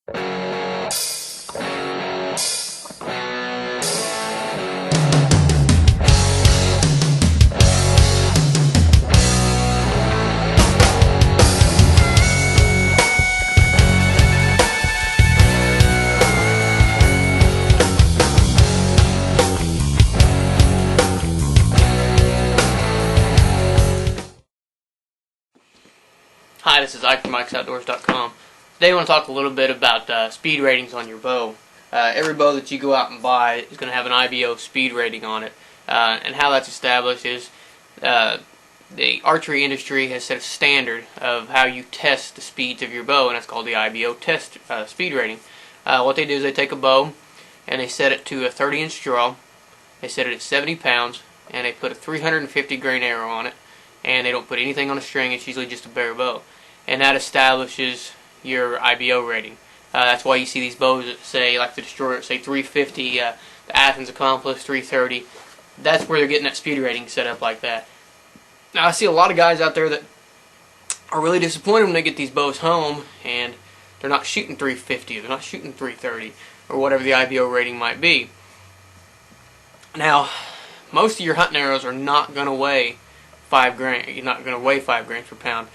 Hi, this is Ike from IkesOutdoors.com. Today I want to talk a little bit about speed ratings on your bow. Every bow that you go out and buy is going to have an IBO speed rating on it. And how that's established is the archery industry has set a standard of how you test the speeds of your bow, and that's called the IBO test speed rating. What they do is they take a bow and they set it to a 30-inch draw. They set it at 70 pounds, and they put a 350 grain arrow on it. And they don't put anything on a string. It's usually just a bare bow, and that establishes your IBO rating. That's why you see these bows that say, like the Destroyer, say 350, the Athens Accomplice 330. That's where they're getting that speed rating set up like that. Now I see a lot of guys out there that are really disappointed when they get these bows home and they're not shooting 350, they're not shooting 330, or whatever the IBO rating might be. Now, most of your hunting arrows are not going to weigh 5 grain. You're not going to weigh 5 grains per pound.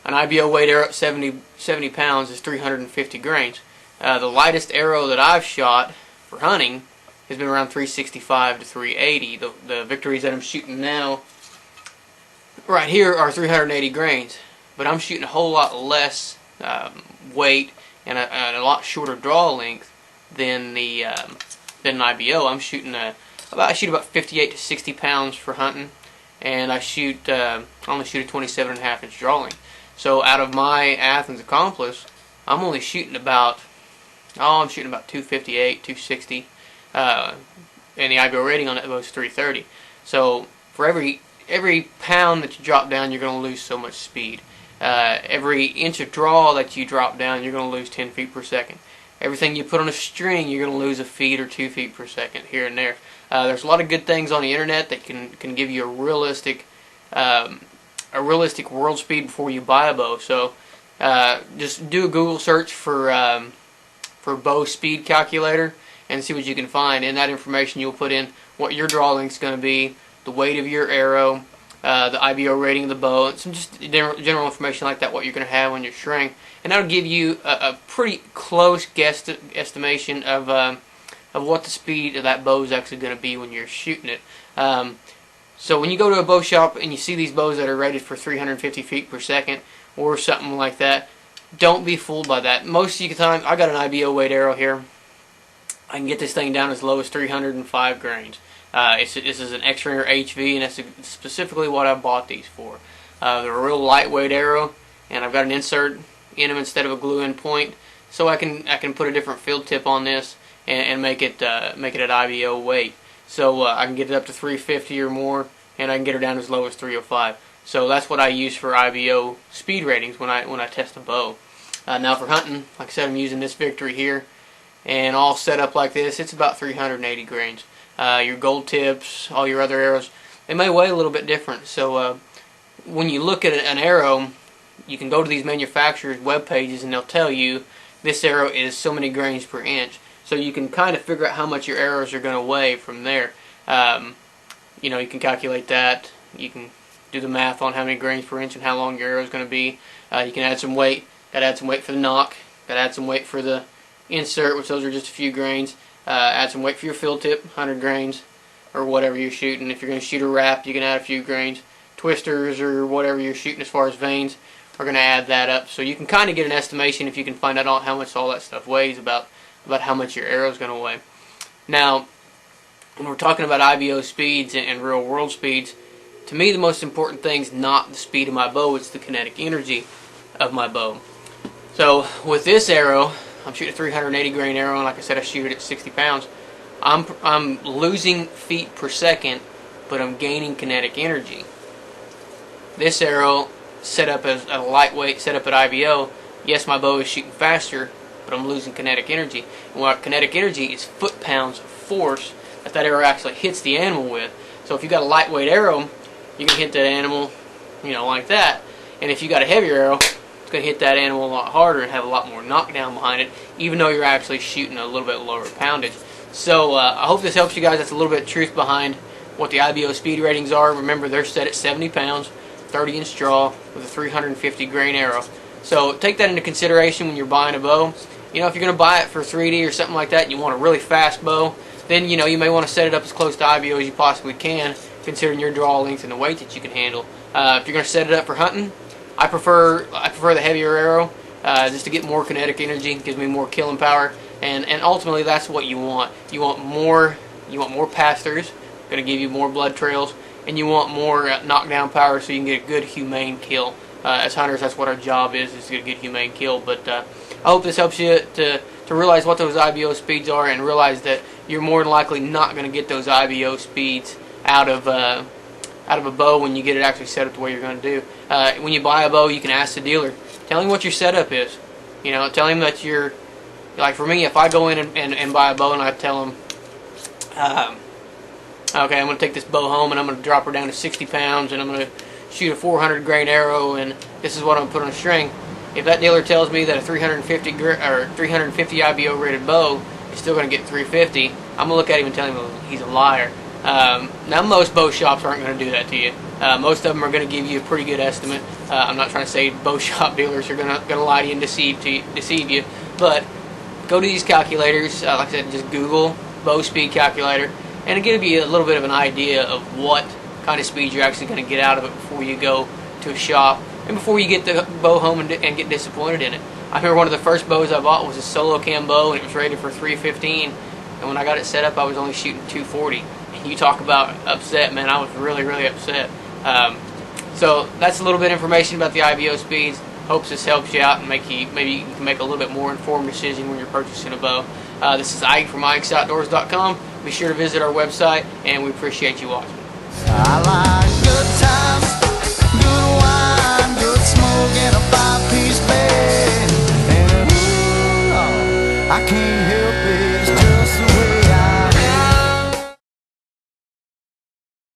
An IBO weight arrow at 70 pounds is 350 grains. The lightest arrow that I've shot for hunting has been around 365 to 380. The victories that I'm shooting now right here are 380 grains, but I'm shooting a whole lot less weight and a lot shorter draw length than an IBO. I shoot about 58 to 60 pounds for hunting, and I only shoot a 27.5 inch draw length. So out of my Athens Accomplice, I'm only shooting about 258, 260, and the IBO rating on it was 330. So for every pound that you drop down, you're going to lose so much speed. Every inch of draw that you drop down, you're going to lose 10 feet per second. Everything you put on a string, you're going to lose a feet or 2 feet per second here and there. There's a lot of good things on the internet that can give you a realistic world speed before you buy a bow. So just do a Google search for bow speed calculator and see what you can find. In that information, you'll put in what your draw length is going to be, the weight of your arrow, the IBO rating of the bow, and some just general information like that, what you're going to have on your string, and that'll give you a pretty close estimation of what the speed of that bow is actually going to be when you're shooting it. So when you go to a bow shop and you see these bows that are rated for 350 feet per second or something like that, don't be fooled by that. Most of the time, I got an IBO weight arrow here. I can get this thing down as low as 305 grains. This is an X-Ringer HV, and that's specifically what I bought these for. They're a real lightweight arrow, and I've got an insert in them instead of a glue-in point, so I can put a different field tip on this and make it at IBO weight. So I can get it up to 350 or more, and I can get her down as low as 305. So that's what I use for IBO speed ratings when I test a bow. Now for hunting, like I said, I'm using this Victory here, and all set up like this, it's about 380 grains. Your gold tips, all your other arrows, they may weigh a little bit different. So when you look at an arrow, you can go to these manufacturers' web pages and they'll tell you this arrow is so many grains per inch. So you can kind of figure out how much your arrows are going to weigh from there. You can calculate that. You can do the math on how many grains per inch and how long your arrow is going to be. You can add some weight. Got to add some weight for the nock. Got to add some weight for the insert, which those are just a few grains. Add some weight for your field tip, 100 grains, or whatever you're shooting. If you're going to shoot a wrap, you can add a few grains. Twisters or whatever you're shooting as far as vanes are going to add that up. So you can kind of get an estimation if you can find out how much all that stuff weighs, about how much your arrow is going to weigh. Now, when we're talking about IBO speeds and real world speeds, to me the most important thing is not the speed of my bow, it's the kinetic energy of my bow. So with this arrow, I'm shooting a 380 grain arrow, and like I said, I shoot it at 60 pounds. I'm losing feet per second, but I'm gaining kinetic energy. This arrow, set up as a lightweight, set up at IBO, yes, my bow is shooting faster, but I'm losing kinetic energy. And what kinetic energy is foot-pounds of force that arrow actually hits the animal with. So if you got a lightweight arrow, you can hit that animal, like that. And if you got a heavier arrow, it's going to hit that animal a lot harder and have a lot more knockdown behind it, even though you're actually shooting a little bit lower poundage. So I hope this helps you guys. That's a little bit of truth behind what the IBO speed ratings are. Remember, they're set at 70 pounds, 30-inch draw with a 350 grain arrow. So take that into consideration when you're buying a bow. You know, if you're going to buy it for 3D or something like that, and you want a really fast bow, then you know you may want to set it up as close to IBO as you possibly can, considering your draw length and the weight that you can handle. If you're going to set it up for hunting, I prefer the heavier arrow, just to get more kinetic energy. It gives me more killing power, and ultimately that's what you want. You want more pass-throughs, going to give you more blood trails, and you want more knockdown power so you can get a good humane kill. As hunters, that's what our job is to get a good humane kill. But I hope this helps you to realize what those IBO speeds are, and realize that you're more than likely not going to get those IBO speeds out of a bow when you get it actually set up the way you're going to do. When you buy a bow, you can ask the dealer. Tell him what your setup is. You know, tell him that you're, like for me, if I go in and buy a bow and I tell him, okay, I'm going to take this bow home and I'm going to drop her down to 60 pounds and I'm going to shoot a 400 grain arrow and this is what I'm going to put on a string. If that dealer tells me that a 350 IBO rated bow is still going to get 350, I'm going to look at him and tell him he's a liar. Now most bow shops aren't going to do that to you. Most of them are going to give you a pretty good estimate. I'm not trying to say bow shop dealers are going to lie to you and deceive you, but go to these calculators. Like I said, just Google bow speed calculator, and it'll give you a little bit of an idea of what kind of speed you're actually going to get out of it before you go to a shop and before you get the bow home and get disappointed in it. I remember one of the first bows I bought was a solo cam bow, and it was rated for 315, and when I got it set up I was only shooting 240. And you talk about upset, man, I was really, really upset. So that's a little bit of information about the IBO speeds. Hopes this helps you out and maybe you can make a little bit more informed decision when you're purchasing a bow. This is Ike from IkesOutdoors.com. Be sure to visit our website, and we appreciate you watching. I like good times, good wine, good smoke, and a five-piece bed. And ooh, I can't help it.